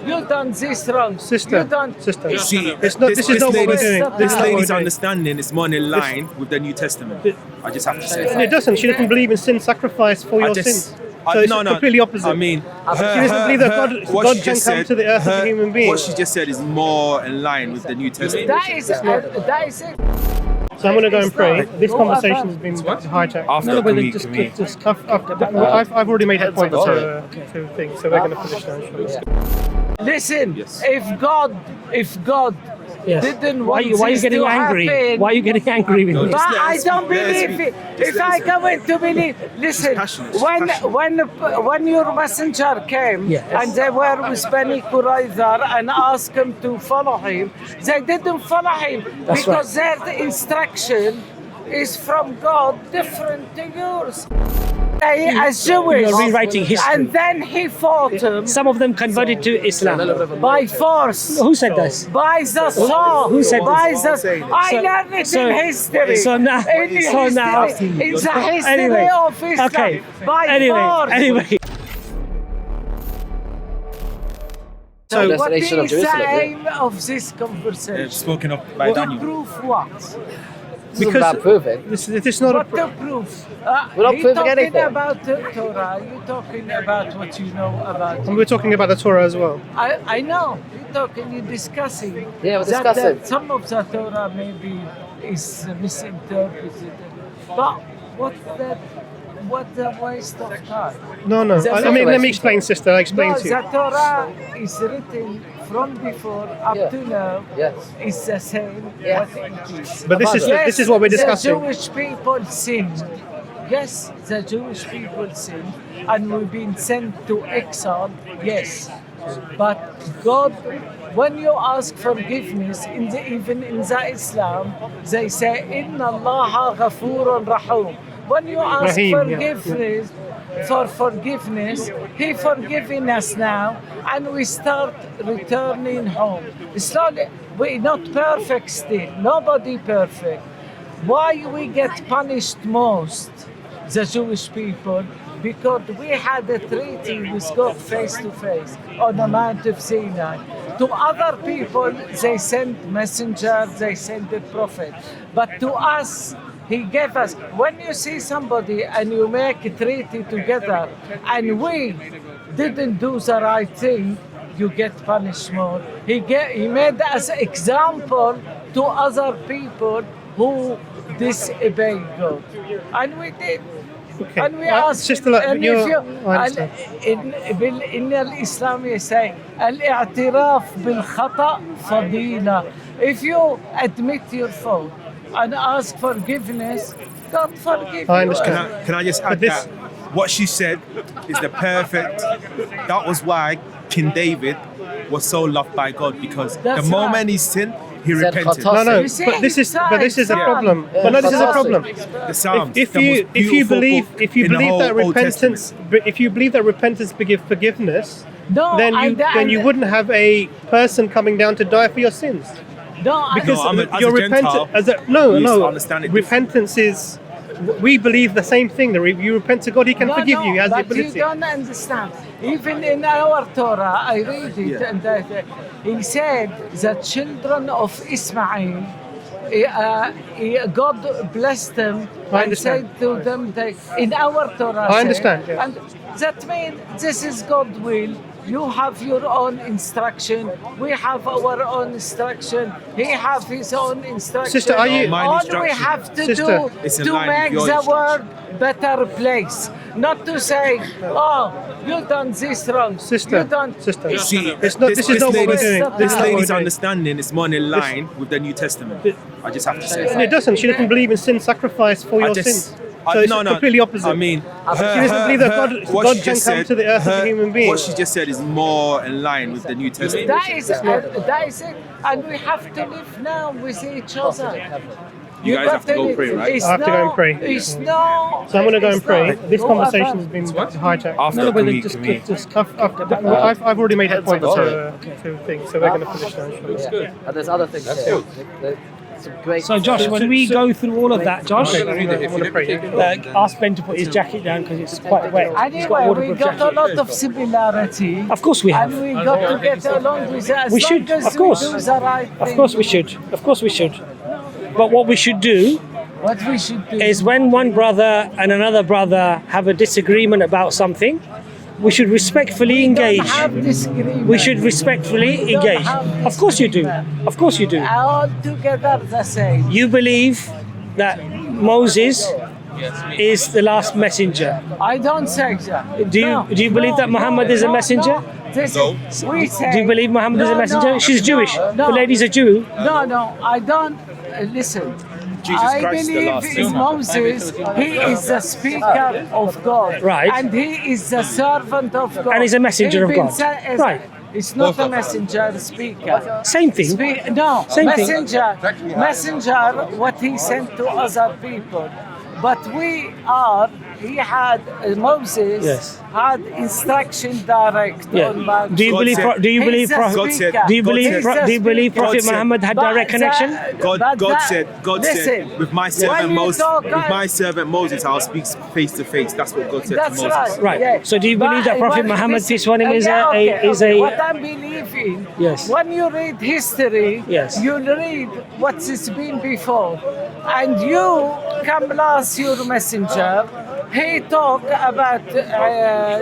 you done this wrong. Sister, You done. sister. See, This is not what we're doing. This lady's understanding is more in line with the New Testament. I just have to say. And it doesn't. She doesn't believe in sin sacrifice for your sins. So it's completely opposite. I mean, she doesn't believe that God can come to the earth as a human being. What she just said is more in line with the New Testament. That is it. So I'm going to go and pray. This conversation has been hijacked. After, can we? I've already made that point to things, so we're going to finish now. Listen, if God didn't want why are you getting angry? happen, Why are you getting angry with me? but I don't believe it. If I go into believe, listen, when your messenger came and they were with Bani Qurayza and asked him to follow him, they didn't follow him because their instruction is from God different to yours. As Jewish, You're rewriting history. and then he fought him Some of them converted to Islam. by force. Who said this? By the sword. Who said by this? I learned it in history. So now, in it's the history of Islam. Okay. By force. Anyway. So what is the aim of this conversation? Spoken of by To Daniel. prove what? Because proving. this is not What to prove? We're not you proving talking anything. about the Torah. You talking about what you know about. And we're talking about the Torah as well. I know. You're talking. You're discusing. Yeah, we're that discussing. some of the Torah maybe is misinterpreted. But what the waste of time? No. I mean, let me explain, sister. I'll explain No, to you. the Torah is written from before up to now. Yes. It's the same Yes. what it is. But this is what we're discussing. The Jewish people sinned. Yes, the Jewish people sinned, and we've been sent to exile. Yes, but God, when you ask forgiveness, even in the Islam, they say, "Inna Allah ghafurun rahim." When you ask Rahim, yeah. forgiveness, for forgiveness, He forgiving us now, and we start returning home. Slowly, we're not perfect still. Nobody perfect. Why we get punished most, the Jewish people? Because we had a treaty with God face to face on the Mount of Sinai. To other people, they sent messengers, they sent the prophet. But to us, He gave us. When you see somebody and you make a treaty together, and we didn't do the right thing, you get punished more. He made us example to other people who disobey God, and we did. Okay. And we ask, just to let and you. if you, I understand. إن الإسلام يسأل الاعتراف بالخطأ فضيلة. If you admit your fault and ask forgiveness, God forgive you. I understand. Can I just add this- that what she said is the perfect. That was why King David was so loved by God, because That's the moment right. he sinned, he Said repented. Qatar. No, You see, but this is a Psalm. problem. Yeah, But no, this is a fantastic. problem. The Psalms. If the you most beautiful believe book if you in the believe whole that Old repentance Testament. if you believe that repentance gives forgiveness, No, then you wouldn't have a person coming down to die for your sins. No, Because No, as your a Gentile, we used to understand it repentance is. We believe the same thing. That you repent to God, He can forgive you. He has the but ability. you don't understand. Even in our Torah, I read it, and He said the children of Ismail, God blessed them I and understand. said to them, in our Torah, I understand, yeah. and that means this is God's will. You have your own instruction. We have our own instruction. He have his own instruction. Sister, are you- Mine All we instruction. have to Sister, do it's in to line with make your the instruction. world better place, not to say, "Oh, you done this wrong." Sister, you done. sister. See, This is not what we're lady's- doing. This This is not what lady's we're doing. understanding is more in line with the New Testament. I just have to say. And it doesn't. She doesn't believe in sin sacrifice for your sins. So it's completely opposite. I mean, She doesn't believe that what God she can just come said- to the earth as a human being. What she just said is more in line with the New Testament. That is it, and we have to live now with each other. You guys have to go pray, right? It's I have to go and pray. It's no. So I'm going to go and it's pray. not. This Go conversation about. has been hijacked. After, No, can but we, just can we- I've already made that point to things, so we're going to finish now. Yeah. And there's other things here. So Josh, when we go through all of that, Josh, ask Ben to put his jacket down because it's quite wet. He's got Anyway, water we proof got a jacket. lot of similarity. Of course we have. And we got to get along with it. As We long should, as of course. we do the right thing. Of course we should. Of course we should. But what we should do What we should do is when one brother and another brother have a disagreement about something, we should respectfully engage. have disagreement. We should respectfully We don't engage. have Of course you do. disagreement. Of course you do. all together the same. You believe that Moses is the last messenger. I don't say that. Do you believe that Muhammad is a messenger? We say, Do you believe Muhammad is a messenger? She's Jewish. No, The lady's a Jew. No, I don't. Listen. Jesus I Christ, the believe last in Savior. Moses. He is the speaker of God. Right. And he is the servant of God. And he's a messenger of He been God. sent as- Right. It's not a messenger, speaker. Same thing. No, Same thing. messenger, what he sent to other people. But he had, Moses Yes. had instruction direct Yeah. on Mount Do you God believe? said- Do you He's believe? the God said- speaker. Do you believe? He's the Do you believe speaker. Prophet said- Muhammad had But direct connection? God listen, said, with my servant when you Moses, talk, with my servant Moses, I'll speak face to face. That's what God said That's to Moses. right. Right. Yeah. So do you believe that Prophet Muhammad, listen, peace on him, is what I believe in? Yes. When you read history, Yes. you read what's been before, and you come last, your messenger. He talk about.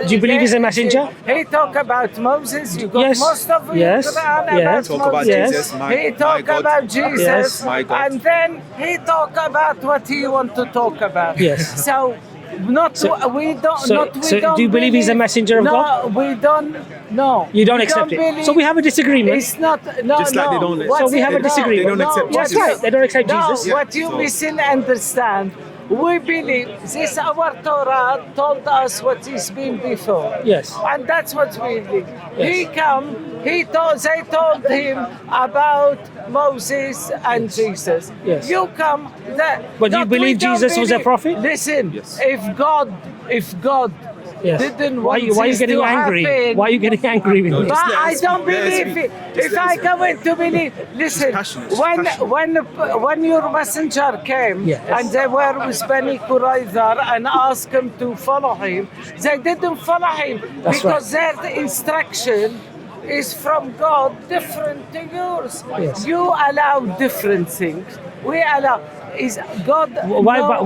Do you believe he's a messenger? He talk about Moses. You got Yes. most of Yes. your Quran Yes. about Talk about Moses. Jesus, my He talk God. about Jesus, Yes. My God. and then he talk about what he want to talk about. Yes. So. We don't. so don't do you believe he's a messenger of no, God? we don't. No. You don't we accept it. believe- So we have a disagreement. It's not. No, Just like no. they don't- What So we have a no, disagreement. They don't accept what Jesus. you- Right, they don't accept no, Jesus. What you So- misunderstand. We believe this. Our Torah told us what is been before. Yes. And that's what we believe. Yes. He come. They told him about Moses and Jesus. Yes. You come. But do you believe Jesus was a prophet? Listen. Yes. If God Yes. didn't Why want are you this getting to angry? happen, Why are you getting angry with me? but let I us don't speak, let us believe it. speak. Just If let I us come in to believe, listen. passionate, it's When passionate. when your messenger came Yes. and they were with Bani Qurayza and asked him to follow him, they didn't follow him That's because their instruction is from God, different to yours. Yes. You allow different things. We allow. Is God?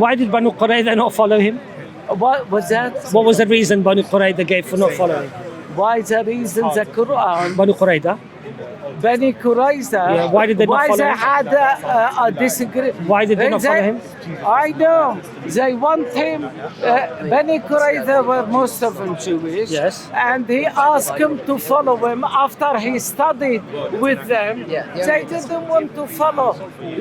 Why did Banu Qurayza not follow him? What was that? What was the reason Banu Qurayza gave for not following? Why the reason the Quran? Banu Qurayza? Bani Qurayza. Yeah, why did they not follow they him? had a disagreement? Why did they not follow him? I know. They want him. Bani Qurayza were most of them Jewish. Yes. And he asked him to follow him after he studied with them. They didn't want to follow.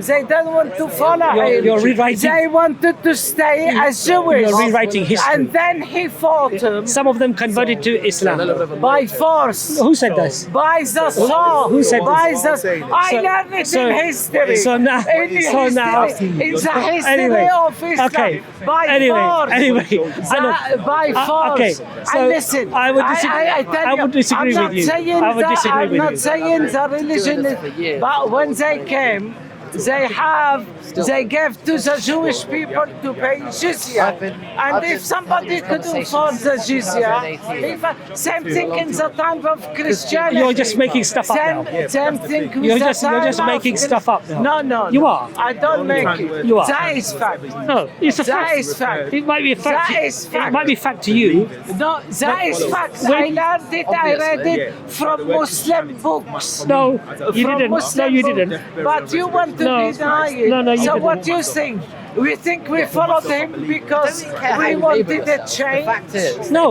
They didn't want to follow him. You're rewriting- They wanted to stay as Jewish. You're rewriting history. And then he fought him Some of them converted to Islam. by force. Who said this? By the sword. Who said By this? the I learned it in history. So now, In now, it's the history anyway, of Islam. okay. By force. Anyway, I know. By force. Okay, so and listen, I would disagree. tell I would you, disagree I'm with you. not saying I would that, disagree I'm with not you. saying the religion is, but when they came, they gave to the Jewish people to pay jizya. And if somebody couldn't afford the jizya, same thing in the time of Christianity. You're just making stuff up now. Same thing with You're the just time making of stuff up now. No. You are. I don't make it. You are. That is fact. No, it's a That fact. is fact. It might be a fact. That is fact. It might be fact to you. No, that is fact. I learned it. I read it from Muslim books. No, you From didn't. No, Muslim you books. didn't. But you want to No. deny it. No, you so didn't. what you think? We think we followed him because we wanted a change. No,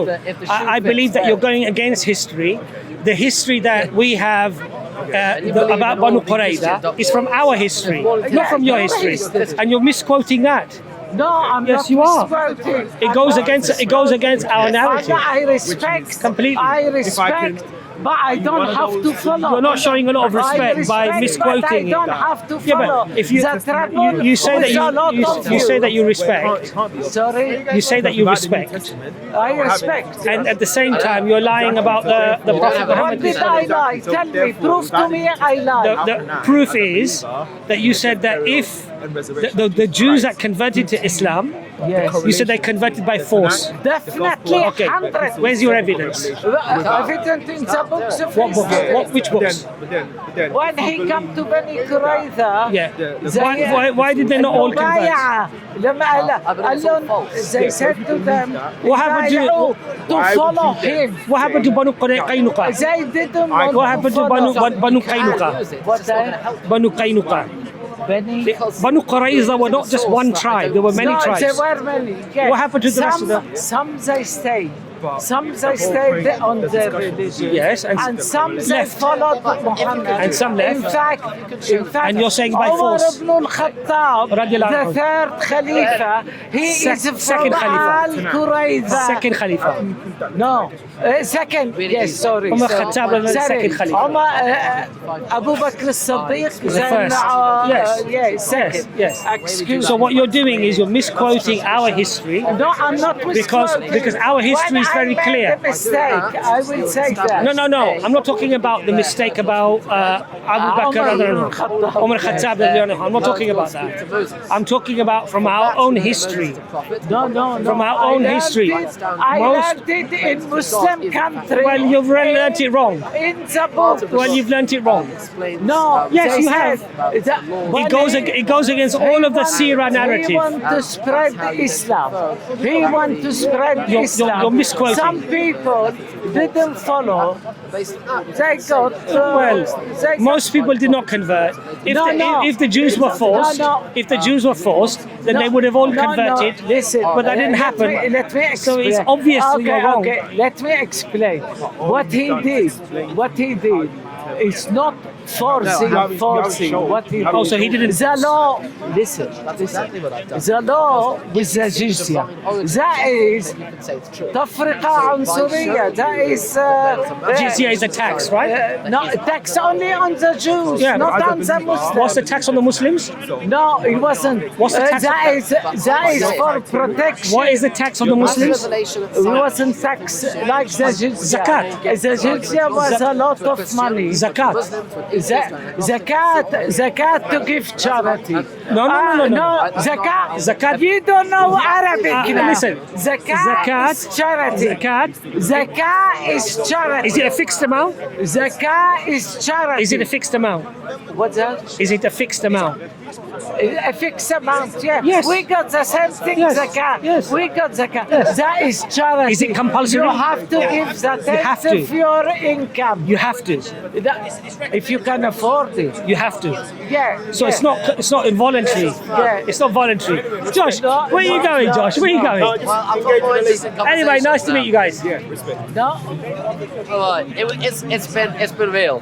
I believe that you're going against history. The history that we have about Banu Qurayza is from our history, not from your history. And you're misquoting that. No, I'm Yes, not you are. misquoting. It goes against our narrative. I respect Completely. I respect But I don't have to follow. You're not showing a lot of respect by misquoting but I it. don't have to Yeah, follow. but if you say that you say that you respect, Sorry? you say that you respect, I respect. and at the same time you're lying about the Prophet What Muhammad. did I lie? Tell me, prove to me I lied. The proof is that you said that if the Jews that converted to Islam, Yes. you said they converted by force. Definitely Okay, 100. where's your evidence? Evident in the books of What books? history. Which books? When he come to Bani Qurayza, Yeah. Why did they not all convert? المبايعة لما قال لهم they said to them What happened to- "يبايعوا to follow him. What happened to Banu Qaynuqa? They didn't want What happened to Banu follow. Qaynuqa? What they? Banu Qaynuqa. Bani Banu Qurayza were not just one tribe, there were many No, tribes. there were many. Yes. What happened to the rest of them? Some they stayed. Some they stayed on their religion. Yes, and some they left. followed Muhammad. And some left. In fact, And you're saying by Umar force. ibn al-Khattab, Radiallahu anhu. the third Khalifa, he is from Second Khalifa. Al-Qurayza. Second Khalifa. No, second. Yes, sorry. Umar sorry. Khattab was the Sorry. second Khalifa. Umar, Abu Bakr as-Siddiq. The first. Yes. Yes, second. Yes. Excuse So me. what you're doing is you're misquoting our history. No, I'm not Because our history is very When I clear. made a mistake, I will say that. No. I'm not talking about the mistake about Abu Bakr. Umar Khattab. I'm not talking about that. I'm talking about from our own history. No. From our own history. I learned it in Muslim country. Well, you've learnt it wrong. In the book. Well, you've learnt it wrong. No. Yes, they you said that when It goes against all of the Sirah He narrative. want to spread Islam. He want to spread Islam. you're misquoting. Some people didn't follow. They got Most people did not convert. If the Jews were forced, if the Jews were forced, then they would have all converted. No. Listen, but that didn't happen. Let me explain. So it's obviously you're wrong. Okay, let me explain. What he did is not forcing. What he did. Oh, so he didn't- The law. Listen. The law with the jizya. That is تفرقة عنصرية. That is Jizya is a tax, right? no, tax only on the Jews, Yeah. not on the Muslims. What's the tax on the Muslims? No, it wasn't. What's the tax? That is for protection. What is the tax on the Muslims? It wasn't tax like the jizya. Zakat. The jizya was a lot of money. Zakat. Zakat to give charity. No. Zakat. You don't know Arabic now. Listen. Zakat is charity. Zakat is charity. Is it a fixed amount? Zakat is charity. Is it a fixed amount? What's that? Is it a fixed amount? A fixed amount, yeah. Yes. We got the same thing, Yes. zakat. Yes. We got zakat. That is charity. Is it compulsory? You have to give the have tenth to. of your income. You have to. If you can afford it. You have to. Yeah. So it's not involuntary. Yeah. It's not voluntary. Josh, where are you going, Josh? Where are you going? Well, I've got more interesting Anyway, nice to meet you guys. No? It's been real.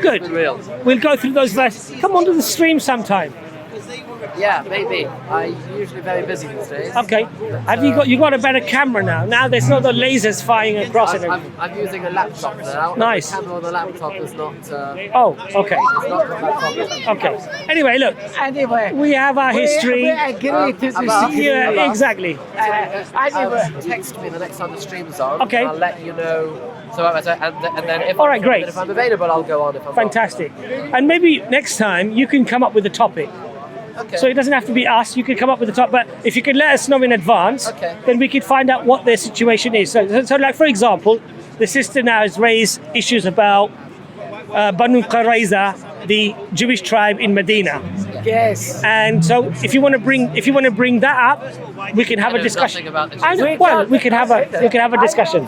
Good. It's been real. We'll go through those verses. Come onto the stream sometime. Yeah, maybe. I'm usually very busy these days. Okay. Have you got a better camera now? Now there's not the lasers firing across it. I'm using a laptop now. Nice. The camera on the laptop is not. Oh, okay. It's not got that problem. Okay. Anyway, look, Anyway. we have our history. We agree to disagree. Yeah, exactly. Anyway. Text me the next time the stream's on. Okay. And I'll let you know. And then if All right, great. if I'm available, I'll go on. If I'm Fantastic. And maybe next time you can come up with a topic. not. Okay. So it doesn't have to be us. You can come up with a topic, but if you can let us know in advance, Okay. then we can find out what their situation is. So like for example, the sister now has raised issues about Banu Qurayza, the Jewish tribe in Medina. Yes. And so if you want to bring that up, we can have a know discussion. nothing about this. We can have a discussion.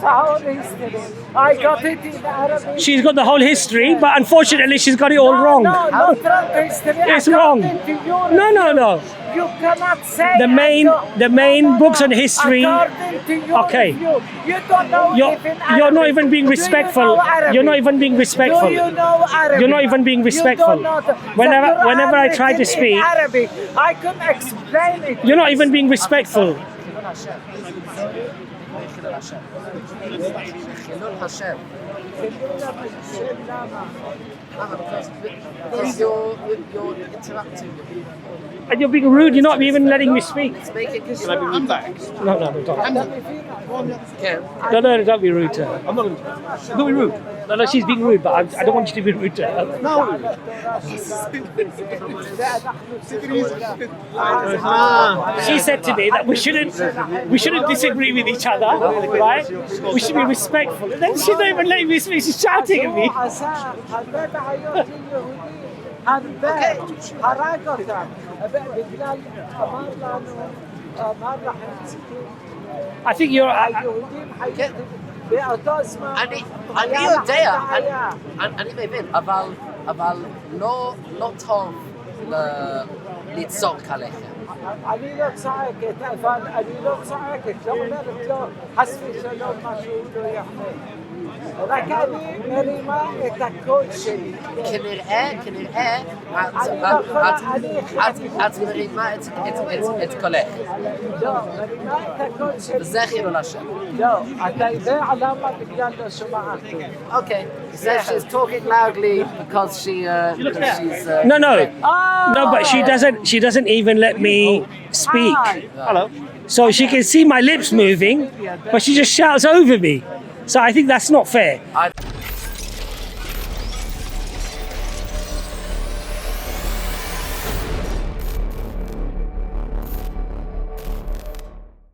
I got it in Arabic. She's got the whole history, but unfortunately she's got it all wrong. No, not wrong history. It's wrong. According to your No. You cannot say The main books on history. According to your Okay. view. You don't know You're not even being respectful. You're not even being respectful. Do you know Arabic? You're not even being respectful. You don't know Whenever I try to in speak, Arabic, I can explain it. you're not even being respectful. Because you're interrupting me. And you're being rude. You're not even letting me speak. It's making Can I be rude back? No, don't. Okay. No, don't be rude to her. I'm not be rude. No, she's being rude, but I don't want you to be rude to her. No. She said to me that we shouldn't disagree with each other, right? We should be respectful. And then she's not even letting me speak. She's shouting at me. I think you're. אני יודע, אני מבין, אבל לא טוב לצעוק עליכם. אני לא צועקת, אבל אני לא צועקת, לא אומרת לו חס ושלום משהו לא יפה. רק אני מרימה את הקול שלי. כנראה, את מרימה את קולך. לא, מרימה את הקול שלי. וזה חילול השם. לא, אתה יודע למה בגלל לא שומעת. Okay, so she's talking loudly because she's... No, but she doesn't even let me speak. Hello. So she can see my lips moving, but she just shouts over me. So I think that's not fair.